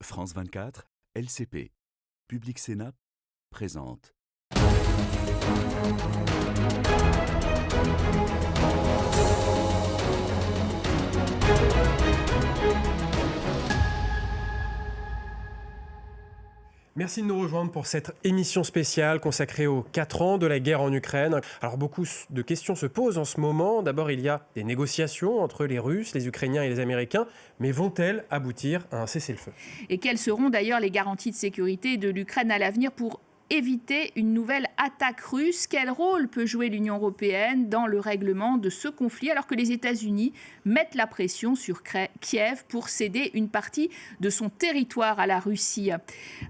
France 24, LCP, Public Sénat, présente. Merci de nous rejoindre pour cette émission spéciale consacrée aux 4 ans de la guerre en Ukraine. Alors beaucoup de questions se posent en ce moment. D'abord, il y a des négociations entre les Russes, les Ukrainiens et les Américains. Mais vont-elles aboutir à un cessez-le-feu ? Et quelles seront d'ailleurs les garanties de sécurité de l'Ukraine à l'avenir pour éviter une nouvelle attaque russe? Quel rôle peut jouer l'Union européenne dans le règlement de ce conflit alors que les États-Unis mettent la pression sur Kiev pour céder une partie de son territoire à la Russie?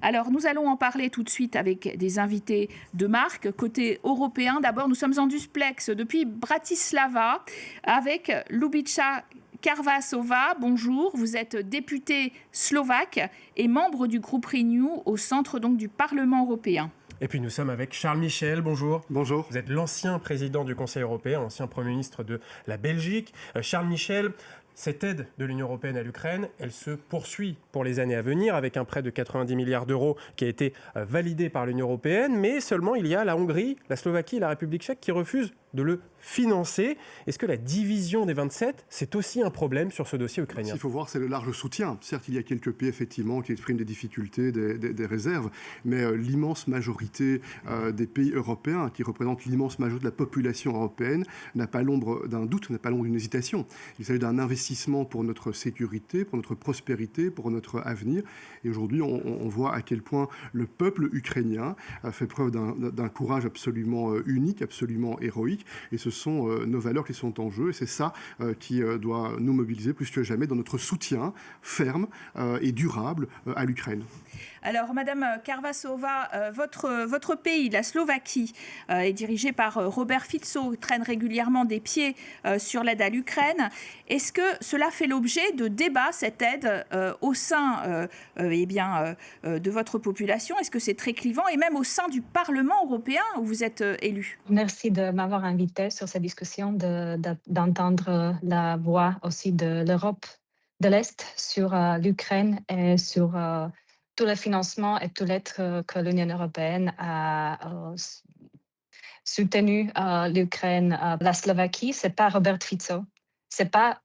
Alors nous allons en parler tout de suite avec des invités de marque. Côté européen, d'abord nous sommes en duplex depuis Bratislava avec Ljubica Karvasová, bonjour. Vous êtes députée slovaque et membre du groupe Renew au centre donc du Parlement européen. Et puis nous sommes avec Charles Michel, bonjour. Bonjour. Vous êtes l'ancien président du Conseil européen, ancien Premier ministre de la Belgique. Charles Michel, cette aide de l'Union européenne à l'Ukraine, elle se poursuit pour les années à venir avec un prêt de 90 milliards d'euros qui a été validé par l'Union européenne, mais seulement il y a la Hongrie, la Slovaquie et la République tchèque qui refusent de le financer. Est-ce que la division des 27, c'est aussi un problème sur ce dossier ukrainien ? Ce qu'il faut voir, c'est le large soutien. Certes, il y a quelques pays, effectivement, qui expriment des difficultés, des réserves, mais l'immense majorité des pays européens, qui représentent l'immense majorité de la population européenne, n'a pas l'ombre d'un doute, n'a pas l'ombre d'une hésitation. Il s'agit d'un investissement pour notre sécurité, pour notre prospérité, pour notre avenir. Et aujourd'hui, on voit à quel point le peuple ukrainien a fait preuve d'un courage absolument unique, absolument héroïque. Et ce sont nos valeurs qui sont en jeu. Et c'est ça qui doit nous mobiliser plus que jamais dans notre soutien ferme et durable à l'Ukraine. Alors, Madame Karvasová, votre pays, la Slovaquie, est dirigé par Robert Fico, traîne régulièrement des pieds sur l'aide à l'Ukraine. Est-ce que cela fait l'objet de débats, cette aide, au sein de votre population? Est-ce que c'est très clivant? Et même au sein du Parlement européen où vous êtes élu? Merci de m'avoir invité sur cette discussion, d'entendre la voix aussi de l'Europe de l'Est sur l'Ukraine et sur tout le financement et tout l'aide que l'Union européenne a soutenu l'Ukraine. La Slovaquie, c'est pas Robert Fico, c'est pas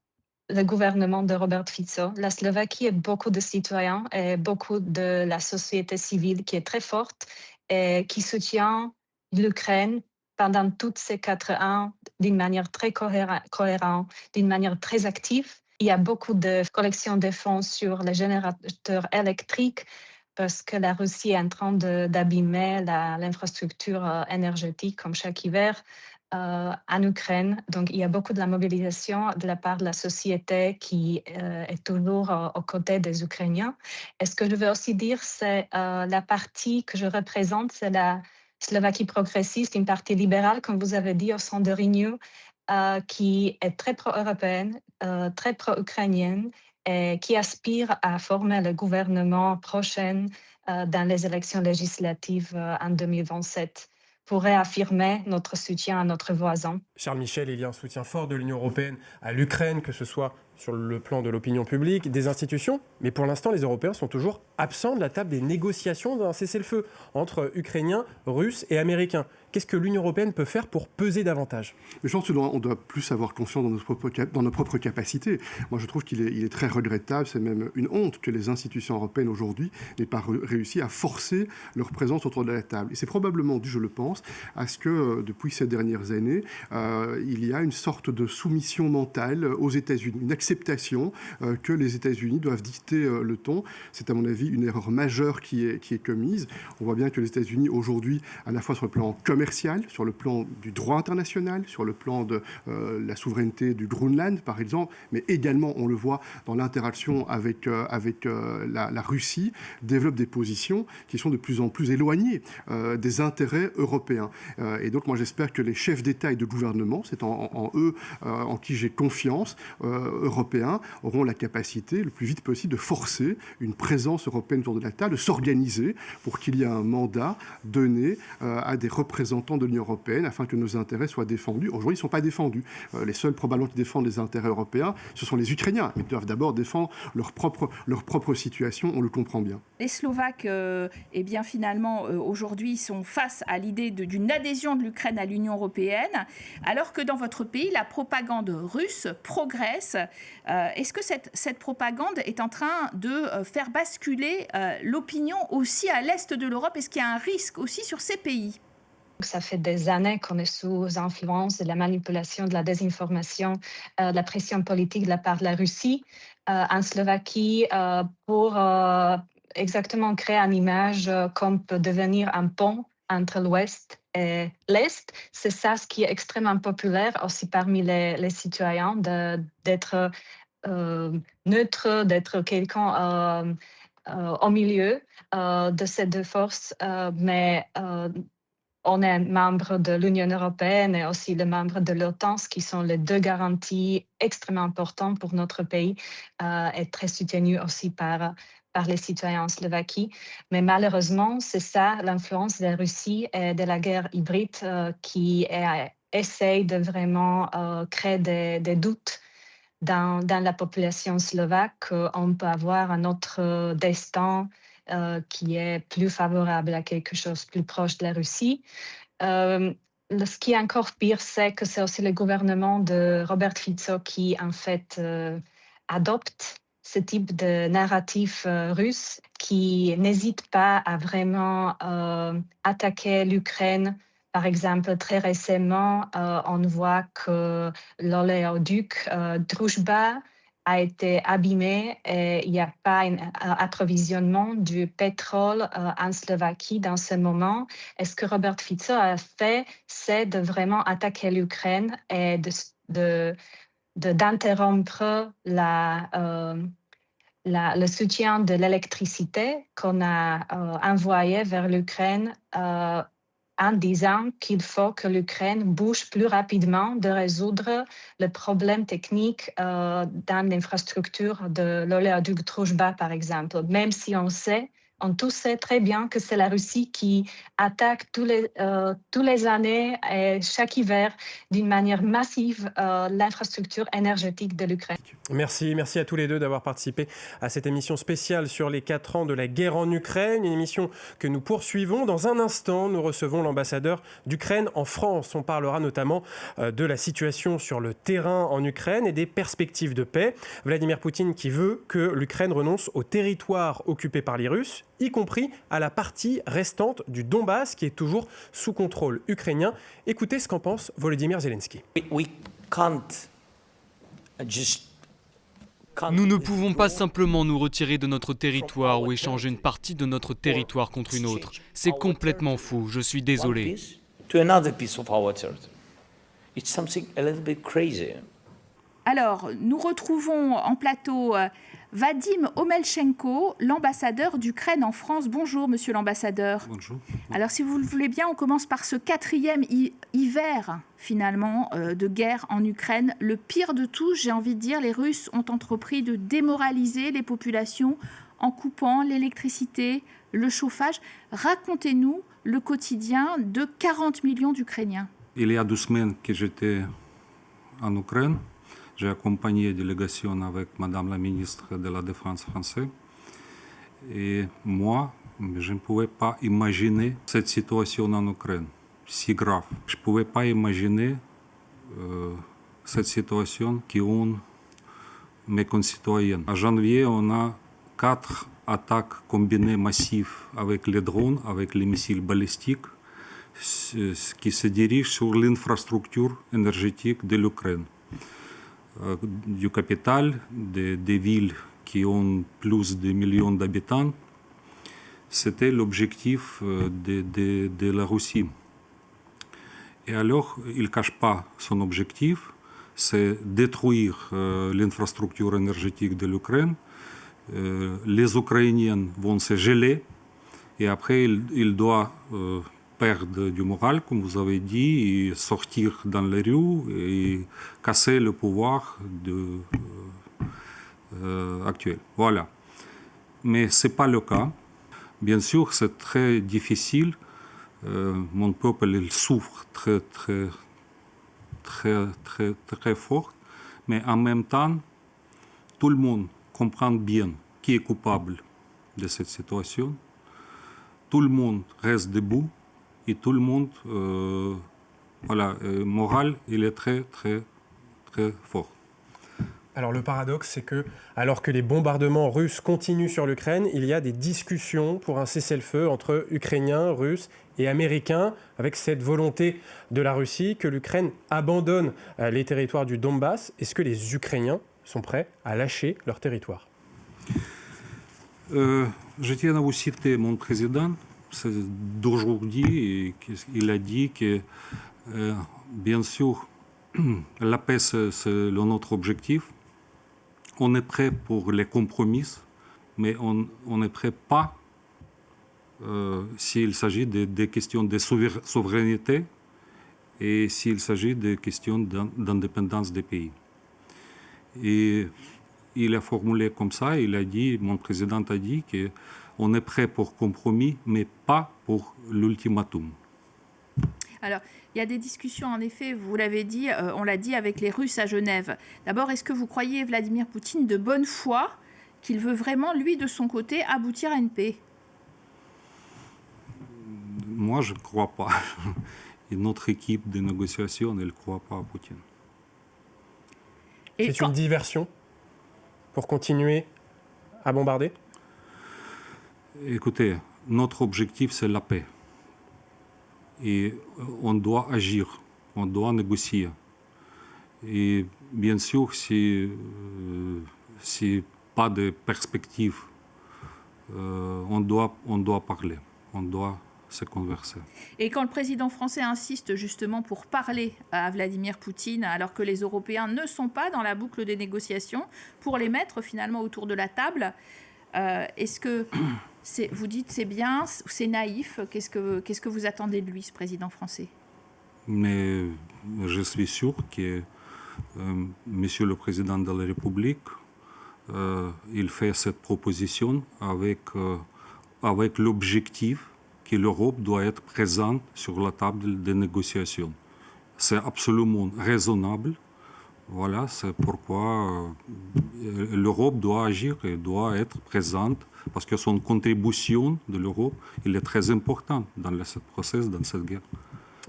le gouvernement de Robert Fico. La Slovaquie a beaucoup de citoyens et beaucoup de la société civile qui est très forte et qui soutient l'Ukraine pendant toutes ces 4 ans d'une manière très cohérente, d'une manière très active. Il y a beaucoup de collections de fonds sur les générateurs électriques parce que la Russie est en train d'abîmer l'infrastructure énergétique comme chaque hiver en Ukraine. Donc, il y a beaucoup de la mobilisation de la part de la société qui est toujours aux côtés des Ukrainiens. Et ce que je veux aussi dire, c'est la partie que je représente, c'est la Slovaquie progressiste, une partie libérale, comme vous avez dit, au sein de Renew, qui est très pro-européenne, très pro-ukrainienne, et qui aspire à former le gouvernement prochain dans les élections législatives en 2027 pour réaffirmer notre soutien à notre voisin. Charles Michel, il y a un soutien fort de l'Union européenne à l'Ukraine, que ce soit sur le plan de l'opinion publique, des institutions, mais pour l'instant, les Européens sont toujours absents de la table des négociations d'un cessez-le-feu entre Ukrainiens, Russes et Américains. Qu'est-ce que l'Union européenne peut faire pour peser davantage ? Je pense qu'on doit plus avoir confiance dans nos propres capacités. Moi, je trouve qu'il est très regrettable, c'est même une honte que les institutions européennes aujourd'hui n'aient pas réussi à forcer leur présence autour de la table. Et c'est probablement dû, je le pense, à ce que depuis ces dernières années, il y a une sorte de soumission mentale aux États-Unis, une acceptation que les États-Unis doivent dicter le ton. C'est à mon avis une erreur majeure qui est commise. On voit bien que les États-Unis aujourd'hui, à la fois sur le plan commercial, sur le plan du droit international, sur le plan de la souveraineté du Groenland par exemple, mais également on le voit dans l'interaction avec la Russie, développent des positions qui sont de plus en plus éloignées des intérêts européens. Et donc moi j'espère que les chefs d'État et de gouvernement, c'est en eux en qui j'ai confiance, Européens auront la capacité, le plus vite possible, de forcer une présence européenne autour de la table, de s'organiser pour qu'il y ait un mandat donné à des représentants de l'Union européenne afin que nos intérêts soient défendus. Aujourd'hui, ils ne sont pas défendus. Les seuls probablement qui défendent les intérêts européens, ce sont les Ukrainiens. Ils doivent d'abord défendre leur propre situation, on le comprend bien. Les Slovaques, eh bien, finalement, aujourd'hui, sont face à l'idée d'une adhésion de l'Ukraine à l'Union européenne, alors que dans votre pays, la propagande russe progresse. Est-ce que cette propagande est en train de faire basculer l'opinion aussi à l'est de l'Europe? Est-ce qu'il y a un risque aussi sur ces pays? Ça fait des années qu'on est sous influence de la manipulation, de la désinformation, de la pression politique de la part de la Russie en Slovaquie pour exactement créer une image qu'on peut devenir un pont entre l'Ouest et l'Est. C'est ça ce qui est extrêmement populaire aussi parmi les citoyens, d'être neutre, d'être quelqu'un au milieu de ces deux forces, mais on est membre de l'Union européenne et aussi le membre de l'OTAN, ce qui sont les deux garanties extrêmement importantes pour notre pays et très soutenues aussi par les citoyens en Slovaquie. Mais malheureusement, c'est ça l'influence de la Russie et de la guerre hybride qui essaye de vraiment créer des doutes dans la population slovaque qu'on peut avoir un autre destin qui est plus favorable à quelque chose plus proche de la Russie. Ce qui est encore pire, c'est que c'est aussi le gouvernement de Robert Fico qui, en fait, adopte ce type de narratif russe, qui n'hésite pas à vraiment attaquer l'Ukraine. Par exemple, très récemment, on voit que l'oléoduc Druzhba a été abîmé et il n'y a pas un approvisionnement du pétrole en Slovaquie dans ce moment. Et ce que Robert Fico a fait, c'est de vraiment attaquer l'Ukraine et d'interrompre le soutien de l'électricité qu'on a envoyé vers l'Ukraine en disant qu'il faut que l'Ukraine bouge plus rapidement de résoudre le problème technique dans l'infrastructure de l'oléoduc Druzhba, par exemple. Même si on tous sait très bien que c'est la Russie qui attaque tous les années et chaque hiver d'une manière massive l'infrastructure énergétique de l'Ukraine. Merci à tous les deux d'avoir participé à cette émission spéciale sur les 4 ans de la guerre en Ukraine, une émission que nous poursuivons. Dans un instant, nous recevons l'ambassadeur d'Ukraine en France. On parlera notamment de la situation sur le terrain en Ukraine et des perspectives de paix. Vladimir Poutine qui veut que l'Ukraine renonce au territoire occupé par les Russes, y compris à la partie restante du Donbass qui est toujours sous contrôle ukrainien. Écoutez ce qu'en pense Volodymyr Zelensky. Nous ne pouvons pas simplement nous retirer de notre territoire ou échanger une partie de notre territoire contre une autre. C'est complètement fou, je suis désolé. Alors, nous retrouvons en plateau Vadim Omelchenko, l'ambassadeur d'Ukraine en France. Bonjour, monsieur l'ambassadeur. Bonjour. Alors, si vous le voulez bien, on commence par ce 4e hiver, finalement, de guerre en Ukraine. Le pire de tout, j'ai envie de dire, les Russes ont entrepris de démoraliser les populations en coupant l'électricité, le chauffage. Racontez-nous le quotidien de 40 millions d'Ukrainiens. Il y a 2 semaines que j'étais en Ukraine. J'ai accompagné une délégation avec Madame la ministre de la Défense française. Et moi, je ne pouvais pas imaginer cette situation en Ukraine, si grave. Je ne pouvais pas imaginer cette situation qu'ont mes concitoyens. En janvier, on a 4 attaques combinées massives avec les drones, avec les missiles balistiques, qui se dirigent sur l'infrastructure énergétique de l'Ukraine. Du capital, des villes qui ont plus de millions d'habitants, c'était l'objectif de la Russie. Et alors, il ne cache pas son objectif, c'est détruire l'infrastructure énergétique de l'Ukraine. Les Ukrainiens vont se geler et après, ils doivent perdre du moral, comme vous avez dit, et sortir dans les rues et casser le pouvoir actuelle. Voilà. Mais ce n'est pas le cas. Bien sûr, c'est très difficile. Mon peuple, il souffre très fort. Mais en même temps, tout le monde comprend bien qui est coupable de cette situation. Tout le monde reste debout et tout le monde, moral, il est très fort. Alors le paradoxe, c'est que, alors que les bombardements russes continuent sur l'Ukraine, il y a des discussions pour un cessez-le-feu entre Ukrainiens, Russes et Américains, avec cette volonté de la Russie que l'Ukraine abandonne les territoires du Donbass. Est-ce que les Ukrainiens sont prêts à lâcher leur territoire? Je tiens à vous citer mon président d'aujourd'hui. Il a dit que, bien sûr, la paix, c'est notre objectif. On est prêt pour les compromis, mais on n'est prêt pas s'il s'agit des questions de souveraineté et s'il s'agit des questions d'indépendance des pays. Et il a formulé comme ça, mon président a dit qu'on est prêt pour compromis, mais pas pour l'ultimatum. Alors, il y a des discussions, en effet, vous l'avez dit, on l'a dit avec les Russes à Genève. D'abord, est-ce que vous croyez, Vladimir Poutine, de bonne foi, qu'il veut vraiment, lui, de son côté, aboutir à une paix? Moi, je ne crois pas. Et notre équipe de négociation, elle ne croit pas à Poutine. C'est une diversion pour continuer à bombarder? Écoutez, notre objectif, c'est la paix. Et on doit agir, on doit négocier. Et bien sûr, si pas de perspective, on doit parler, on doit se converser. Et quand le président français insiste justement pour parler à Vladimir Poutine, alors que les Européens ne sont pas dans la boucle des négociations, pour les mettre finalement autour de la table, est-ce que vous dites c'est bien, c'est naïf? Qu'est-ce que vous attendez de lui, ce président français? Mais je suis sûr que Monsieur le Président de la République, il fait cette proposition avec l'objectif que l'Europe doit être présente sur la table des négociations. C'est absolument raisonnable. Voilà, c'est pourquoi l'Europe doit agir et doit être présente, parce que son contribution de l'Europe, il est très importante dans ce processus, dans cette guerre.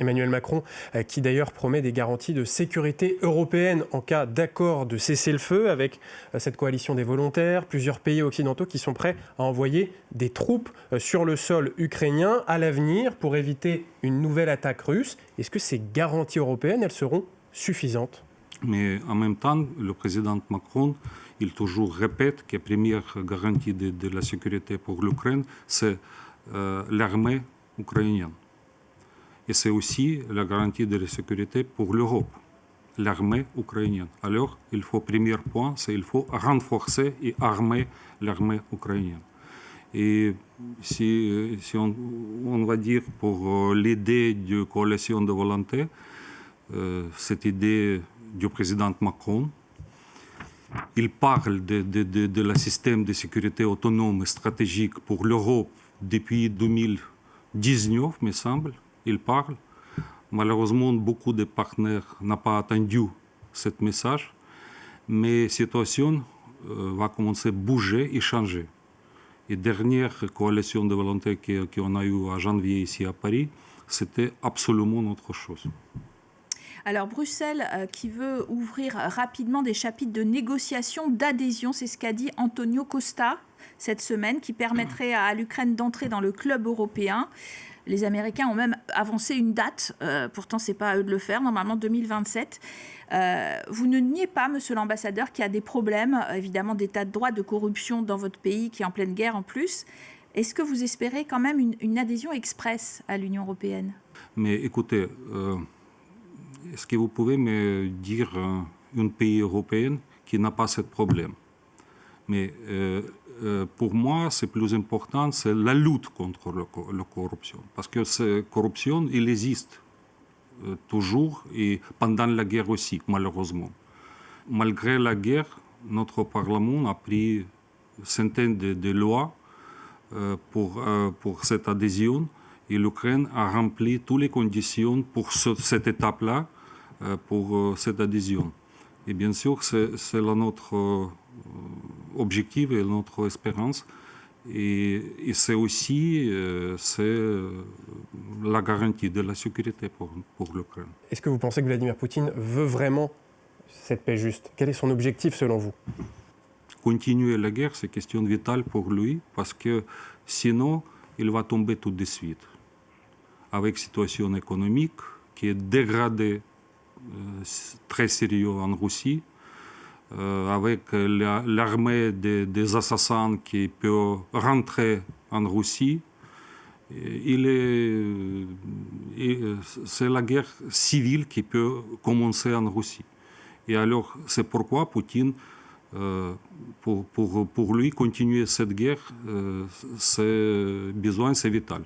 Emmanuel Macron, qui d'ailleurs promet des garanties de sécurité européenne en cas d'accord de cessez-le-feu avec cette coalition des volontaires, plusieurs pays occidentaux qui sont prêts à envoyer des troupes sur le sol ukrainien à l'avenir pour éviter une nouvelle attaque russe. Est-ce que ces garanties européennes, elles seront suffisantes? Mais en même temps, le président Macron, il toujours répète que la première garantie de la sécurité pour l'Ukraine, c'est l'armée ukrainienne. Et c'est aussi la garantie de la sécurité pour l'Europe, l'armée ukrainienne. Alors, premier point, c'est qu'il faut renforcer et armer l'armée ukrainienne. Et si on va dire pour l'idée de coalition de volonté, cette idée du président Macron, il parle de la système de sécurité autonome et stratégique pour l'Europe depuis 2019, me semble. Il parle. Malheureusement, beaucoup de partenaires n'ont pas attendu ce message, mais la situation va commencer à bouger et changer. Et la dernière coalition de volonté qu'on a eue à janvier ici à Paris, c'était absolument autre chose. Alors Bruxelles qui veut ouvrir rapidement des chapitres de négociation, d'adhésion, c'est ce qu'a dit Antonio Costa cette semaine, qui permettrait à l'Ukraine d'entrer dans le club européen. Les Américains ont même avancé une date, pourtant ce n'est pas à eux de le faire, normalement 2027. Vous ne niez pas, monsieur l'ambassadeur, qu'il y a des problèmes, évidemment d'état de droit, de corruption dans votre pays qui est en pleine guerre en plus. Est-ce que vous espérez quand même une adhésion express à l'Union européenne? Mais écoutez, est-ce que vous pouvez me dire un pays européen qui n'a pas ce problème? Mais pour moi, c'est plus important, c'est la lutte contre la corruption. Parce que cette corruption, elle existe toujours et pendant la guerre aussi, malheureusement. Malgré la guerre, notre Parlement a pris centaines de lois pour cette adhésion et l'Ukraine a rempli toutes les conditions pour cette étape-là, pour cette adhésion. Et bien sûr, c'est notre objectif et notre espérance. Et c'est aussi la garantie de la sécurité pour l'Ukraine. Est-ce que vous pensez que Vladimir Poutine veut vraiment cette paix juste? Quel est son objectif selon vous? Continuer la guerre, c'est une question vitale pour lui, parce que sinon, il va tomber tout de suite. Avec une situation économique qui est dégradée très sérieux en Russie, avec l'armée des assassins qui peut rentrer en Russie, c'est la guerre civile qui peut commencer en Russie. Et alors, c'est pourquoi Poutine, pour lui, continuer cette guerre, c'est vital.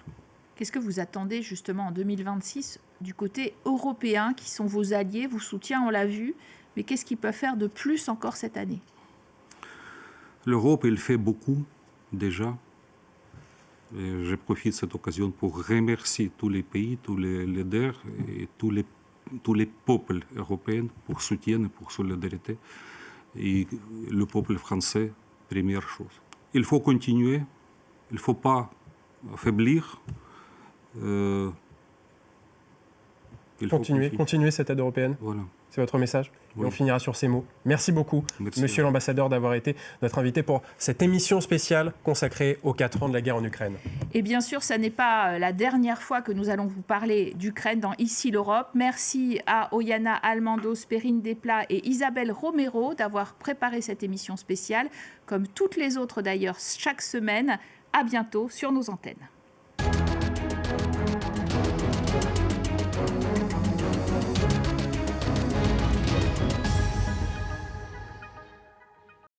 Qu'est-ce que vous attendez justement en 2026 du côté européen, qui sont vos alliés, vous soutiennent, on l'a vu, mais qu'est-ce qu'ils peuvent faire de plus encore cette année? L'Europe, elle fait beaucoup déjà. Et je profite de cette occasion pour remercier tous les pays, tous les leaders et tous les peuples européens pour soutien et pour solidarité. Et le peuple français, première chose. Il faut continuer, il ne faut pas affaiblir. Continuer cette aide européenne. Voilà. C'est votre message? Oui. Et on finira sur ces mots. Merci beaucoup, Monsieur l'ambassadeur, d'avoir été notre invité pour cette émission spéciale consacrée aux 4 ans de la guerre en Ukraine. Et bien sûr, ça n'est pas la dernière fois que nous allons vous parler d'Ukraine dans Ici l'Europe. Merci à Oyana Almandos, Perrine Desplat et Isabelle Romero d'avoir préparé cette émission spéciale, comme toutes les autres d'ailleurs chaque semaine. À bientôt sur nos antennes.